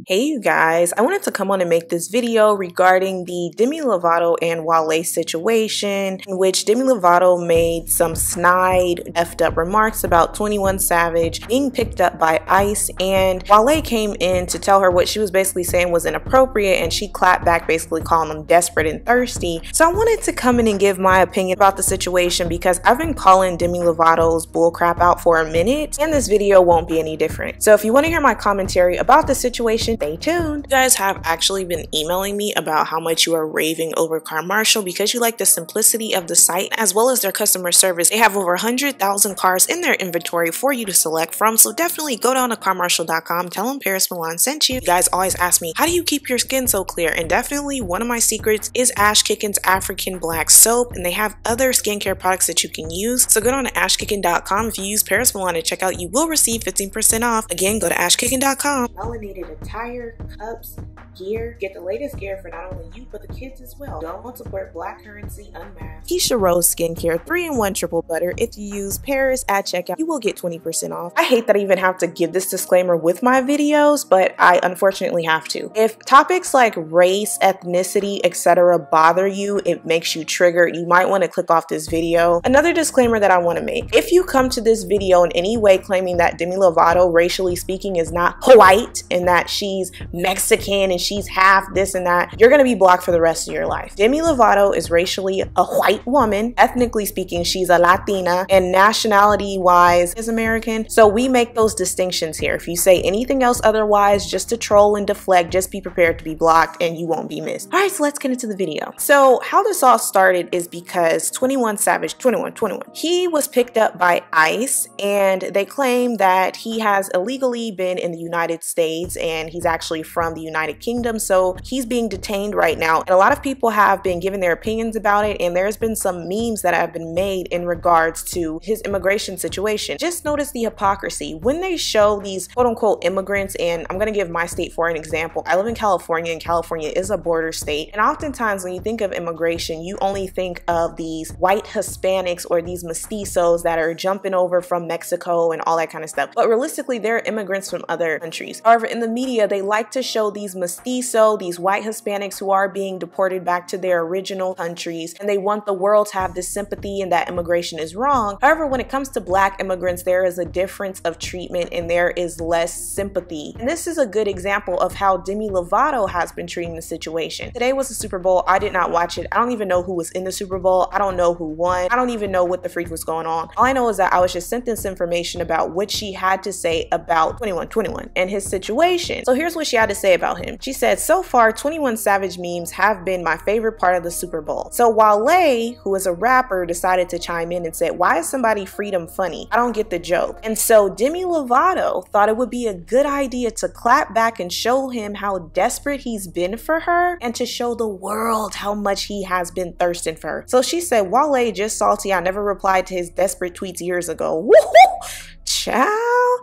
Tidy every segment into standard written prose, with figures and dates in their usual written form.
Hey you guys, I wanted to come on and make this video regarding the Demi Lovato and Wale situation, in which Demi Lovato made some snide, effed up remarks about 21 Savage being picked up by ICE, and Wale came in to tell her what she was basically saying was inappropriate, and she clapped back, basically calling them desperate and thirsty. So I wanted to come in and give my opinion about the situation because I've been calling Demi Lovato's bullcrap out for a minute, and this video won't be any different. So if you want to hear my commentary about the situation, stay tuned. You guys have actually been emailing me about how much you are raving over CarMarshal because you like the simplicity of the site as well as their customer service. They have over 100,000 cars in their inventory for you to select from, so definitely go down to carmarshal.com, tell them Paris Milan sent you. You guys always ask me, how do you keep your skin so clear? And definitely one of my secrets is Ashkicken's African Black Soap, and they have other skincare products that you can use. So go down to ashkicken.com. If you use Paris Milan at checkout, you will receive 15% off. Again, go to ashkicken.com. Melanated attire, cups, gear. Get the latest gear for not only you but the kids as well. Don't support black currency unmasked. Keisha Rose Skincare 3-in-1 Triple Butter. If you use Paris at checkout, you will get 20% off. I hate that I even have to give this disclaimer with my videos, but I unfortunately have to. If topics like race, ethnicity, etc. bother you, it makes you triggered, you might want to click off this video. Another disclaimer that I want to make: if you come to this video in any way claiming that Demi Lovato, racially speaking, is not white and that she's Mexican and she's half this and that, you're going to be blocked for the rest of your life. Demi Lovato is racially a white woman. Ethnically speaking, she's a Latina, and nationality wise is American. So we make those distinctions here. If you say anything else otherwise, just to troll and deflect, just be prepared to be blocked and you won't be missed. All right, so let's get into the video. So how this all started is because 21 Savage, 21, he was picked up by ICE, and they claim that he has illegally been in the United States and he's actually from the United Kingdom, so he's being detained right now. And a lot of people have been giving their opinions about it, and there's been some memes that have been made in regards to his immigration situation. Just notice the hypocrisy when they show these quote-unquote immigrants, and I'm going to give my state for an example. I live in California, and California is a border state, and oftentimes when you think of immigration, you only think of these white Hispanics or these mestizos that are jumping over from Mexico and all that kind of stuff, but realistically they're immigrants from other countries. However, in the media they like to show these mestizo, these white Hispanics who are being deported back to their original countries, and they want the world to have this sympathy and that immigration is wrong. However, when it comes to black immigrants, there is a difference of treatment and there is less sympathy. And this is a good example of how Demi Lovato has been treating the situation. Today was the Super Bowl. I did not watch it. I don't even know who was in the Super Bowl. I don't know who won. I don't even know what the freak was going on. All I know is that I was just sent this information about what she had to say about 21 and his situation. So here's what she had to say about him. She said, so far 21 Savage memes have been my favorite part of the Super Bowl. So Wale, who is a rapper, decided to chime in and said, why is somebody freedom funny? I don't get the joke. And so Demi Lovato thought it would be a good idea to clap back and show him how desperate he's been for her and to show the world how much he has been thirsting for her. So she said, Wale just salty I never replied to his desperate tweets years ago. Woohoo! Ciao.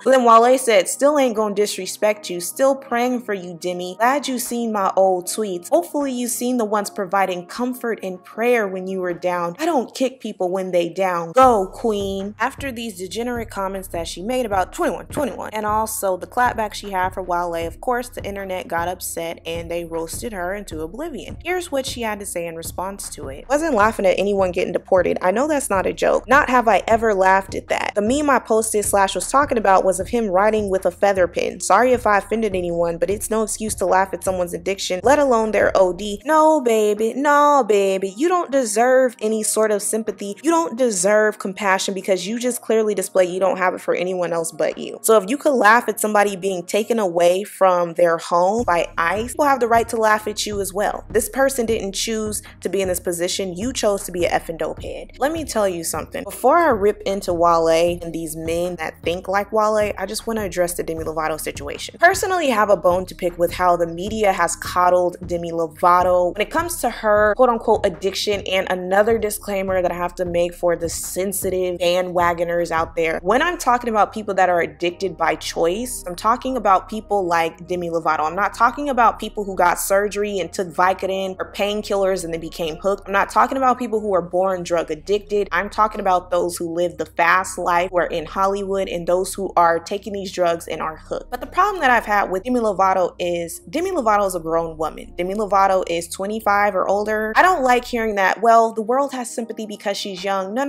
Then Wale said, still ain't gonna disrespect you, still praying for you, Demi. Glad you seen my old tweets. Hopefully you seen the ones providing comfort and prayer when you were down. I don't kick people when they down. Go, queen. After these degenerate comments that she made about 21 and also the clapback she had for Wale, of course the internet got upset and they roasted her into oblivion. Here's what she had to say in response to it. Wasn't laughing at anyone getting deported. I know that's not a joke. Not have I ever laughed at that. The meme I posted / was talking about was of him writing with a feather pen. Sorry if I offended anyone, but it's no excuse to laugh at someone's addiction, let alone their OD. No, baby, you don't deserve any sort of sympathy. You don't deserve compassion because you just clearly display you don't have it for anyone else but you. So if you could laugh at somebody being taken away from their home by ICE, you'll have the right to laugh at you as well. This person didn't choose to be in this position. You chose to be an effing dopehead. Let me tell you something. Before I rip into Wale and these men that think like Wale, Wale, I just want to address the Demi Lovato situation. Personally, I have a bone to pick with how the media has coddled Demi Lovato when it comes to her quote-unquote addiction. And another disclaimer that I have to make for the sensitive bandwagoners out there. When I'm talking about people that are addicted by choice, I'm talking about people like Demi Lovato. I'm not talking about people who got surgery and took Vicodin or painkillers and they became hooked. I'm not talking about people who are born drug addicted. I'm talking about those who live the fast life, who are in Hollywood, and those who are taking these drugs and are hooked. But the problem that I've had with Demi Lovato is Demi Lovato is a grown woman. Demi Lovato is 25 or older. I don't like hearing that, well, the world has sympathy because she's young. No.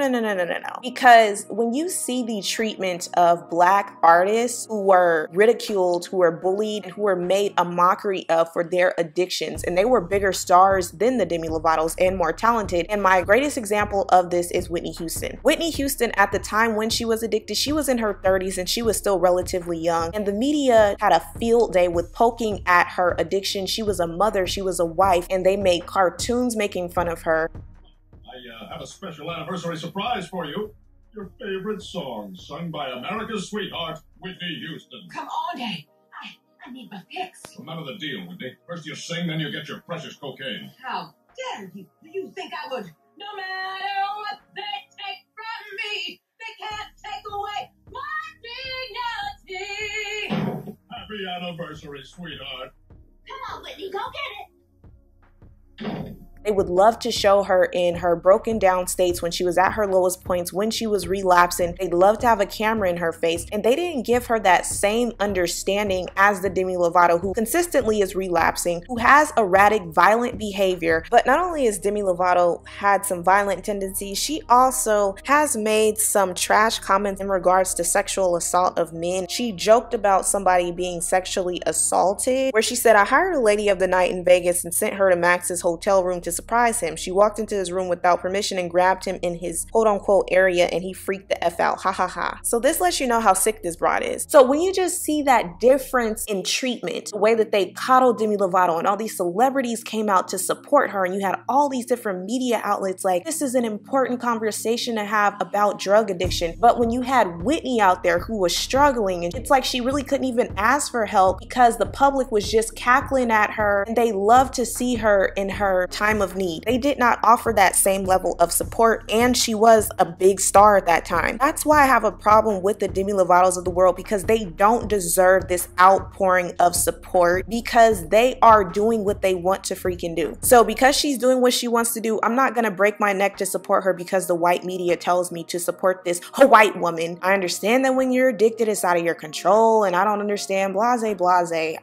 Because when you see the treatment of Black artists who were ridiculed, who were bullied, and who were made a mockery of for their addictions, and they were bigger stars than the Demi Lovatos and more talented. And my greatest example of this is Whitney Houston. Whitney Houston, at the time when she was addicted, she was in her 30s and she was still relatively young. And the media had a field day with poking at her addiction. She was a mother, she was a wife, and they made cartoons making fun of her. I have a special anniversary surprise for you. Your favorite song, sung by America's sweetheart, Whitney Houston. Come on, Dad. I need my fix. Well, none of the deal, Whitney. First you sing, then you get your precious cocaine. How dare you? Do you think I would? No matter what they take from me, they can't take away my dignity. Happy anniversary, sweetheart. Come on, Whitney, go get it. They would love to show her in her broken down states when she was at her lowest points, when she was relapsing. They'd love to have a camera in her face, and they didn't give her that same understanding as the Demi Lovato, who consistently is relapsing, who has erratic, violent behavior. But not only has Demi Lovato had some violent tendencies, she also has made some trash comments in regards to sexual assault of men. She joked about somebody being sexually assaulted, where she said, I hired a lady of the night in Vegas and sent her to Max's hotel room to surprise him. She walked into his room without permission and grabbed him in his quote-unquote area, and he freaked the F out. Ha ha ha. So this lets you know how sick this broad is. So when you just see that difference in treatment, the way that they coddled Demi Lovato and all these celebrities came out to support her, and you had all these different media outlets like, this is an important conversation to have about drug addiction. But when you had Whitney out there who was struggling, and it's like she really couldn't even ask for help because the public was just cackling at her, and they loved to see her in her time of need. They did not offer that same level of support, and she was a big star at that time. That's why I have a problem with the Demi Lovatos of the world, because they don't deserve this outpouring of support, because they are doing what they want to freaking do. So because she's doing what she wants to do, I'm not gonna break my neck to support her because the white media tells me to support this white woman. I understand that when you're addicted, it's out of your control, and I don't understand, blase.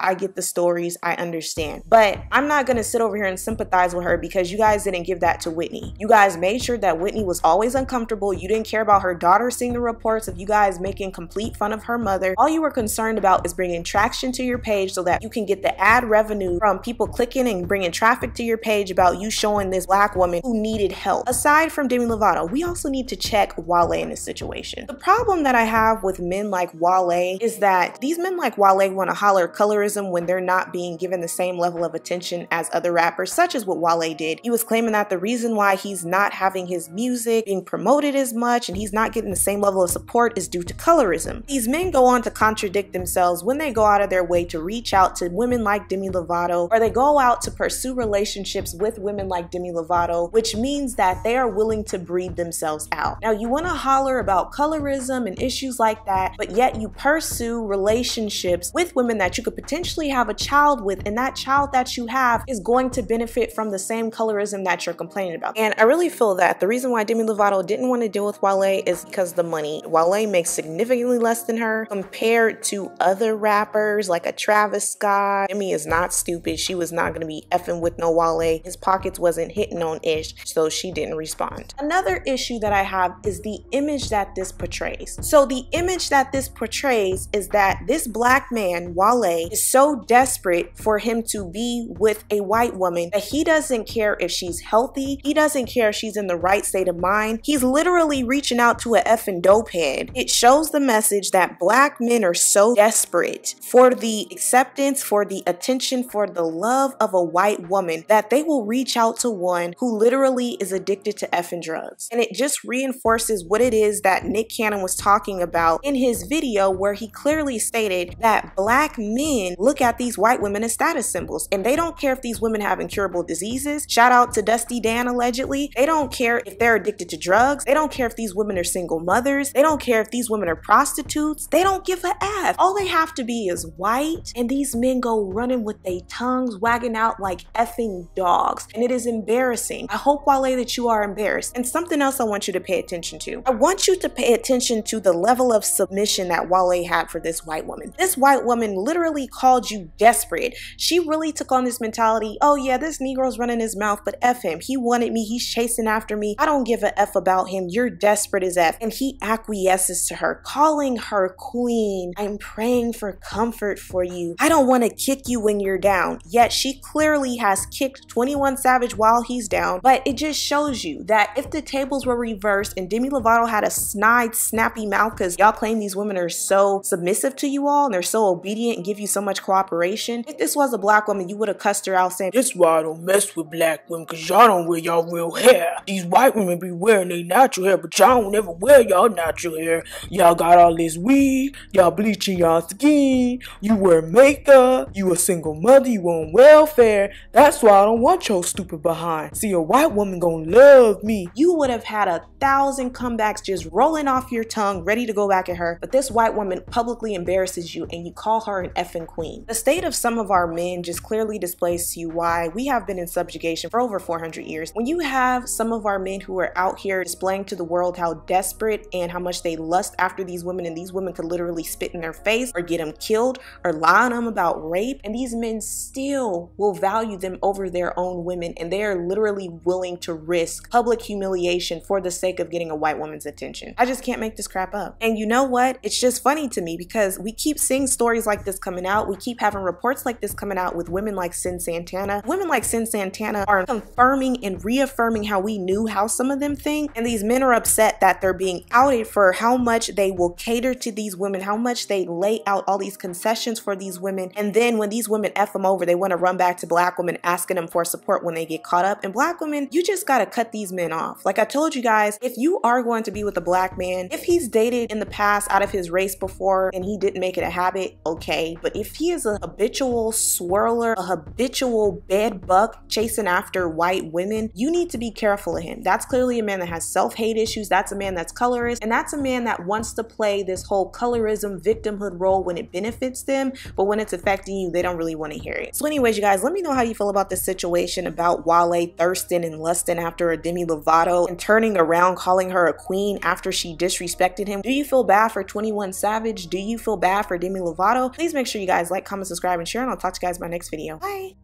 I get the stories, I understand. But I'm not gonna sit over here and sympathize with her because you guys didn't give that to Whitney. You guys made sure that Whitney was always uncomfortable. You didn't care about her daughter seeing the reports of you guys making complete fun of her mother. All you were concerned about is bringing traction to your page so that you can get the ad revenue from people clicking and bringing traffic to your page about you showing this Black woman who needed help. Aside from Demi Lovato, we also need to check Wale in this situation. The problem that I have with men like Wale is that these men like Wale want to holler colorism when they're not being given the same level of attention as other rappers, such as what Wale did. He was claiming that the reason why he's not having his music being promoted as much and he's not getting the same level of support is due to colorism. These men go on to contradict themselves when they go out of their way to reach out to women like Demi Lovato, or they go out to pursue relationships with women like Demi Lovato, which means that they are willing to breed themselves out. Now, you want to holler about colorism and issues like that, but yet you pursue relationships with women that you could potentially have a child with, and that child that you have is going to benefit from the same colorism that you're complaining about. And I really feel that the reason why Demi Lovato didn't want to deal with Wale is because of the money. Wale makes significantly less than her compared to other rappers like a Travis Scott. Demi is not stupid. She was not going to be effing with no Wale. His pockets wasn't hitting on ish, so she didn't respond. Another issue that I have is the image that this portrays. So the image that this portrays is that this Black man, Wale, is so desperate for him to be with a white woman that he doesn't care care if she's healthy. He doesn't care if she's in the right state of mind. He's literally reaching out to a effing dope head. It shows the message that black men are so desperate for the acceptance, for the attention, for the love of a white woman that they will reach out to one who literally is addicted to effing drugs. And it just reinforces what it is that Nick Cannon was talking about in his video, where he clearly stated that black men look at these white women as status symbols, and they don't care if these women have incurable diseases. Shout out to Dusty Dan, allegedly. They don't care if they're addicted to drugs. They don't care if these women are single mothers. They don't care if these women are prostitutes. They don't give a F. All they have to be is white, and these men go running with their tongues wagging out like effing dogs, and it is embarrassing. I hope, Wale, that you are embarrassed. And something else I want you to pay attention to. I want you to pay attention to the level of submission that Wale had for this white woman. This white woman literally called you desperate. She really took on this mentality, oh yeah, this Negro's running his mouth, but F him. He wanted me. He's chasing after me. I don't give a F about him. You're desperate as F. And he acquiesces to her, calling her queen. I'm praying for comfort for you. I don't want to kick you when you're down. Yet she clearly has kicked 21 Savage while he's down. But it just shows you that if the tables were reversed and Demi Lovato had a snide, snappy mouth, because y'all claim these women are so submissive to you all and they're so obedient and give you so much cooperation. If this was a black woman, you would have cussed her out saying, "This why I don't mess with black women, because y'all don't wear y'all real hair. These white women be wearing their natural hair, but y'all don't ever wear y'all natural hair. Y'all got all this weed, y'all bleaching y'all skin, you wear makeup, you a single mother, you on welfare. That's why I don't want your stupid behind. See, a white woman gonna love me." You would have had 1,000 comebacks just rolling off your tongue, ready to go back at her. But this white woman publicly embarrasses you and you call her an effing queen. The state of some of our men just clearly displays to you why we have been in subjugation for over 400 years. When you have some of our men who are out here displaying to the world how desperate and how much they lust after these women, and these women could literally spit in their face or get them killed or lie on them about rape, and these men still will value them over their own women, and they are literally willing to risk public humiliation for the sake of getting a white woman's attention. I just can't make this crap up. And you know what? It's just funny to me because we keep seeing stories like this coming out. We keep having reports like this coming out with women like Sin Santana. Women like Sin Santana are confirming and reaffirming how we knew how some of them think. And these men are upset that they're being outed for how much they will cater to these women, how much they lay out all these concessions for these women. And then when these women F them over, they want to run back to black women asking them for support when they get caught up. And black women, you just got to cut these men off. Like I told you guys, if you are going to be with a black man, if he's dated in the past out of his race before and he didn't make it a habit, okay. But if he is a habitual swirler, a habitual bed buck chasing after white women, you need to be careful of him. That's clearly a man that has self-hate issues. That's a man that's colorist. And that's a man that wants to play this whole colorism victimhood role when it benefits them. But when it's affecting you, they don't really want to hear it. So anyways, you guys, let me know how you feel about this situation about Wale thirsting and lusting after a Demi Lovato and turning around calling her a queen after she disrespected him. Do you feel bad for 21 Savage? Do you feel bad for Demi Lovato? Please make sure you guys like, comment, subscribe, and share, and I'll talk to you guys in my next video. Bye!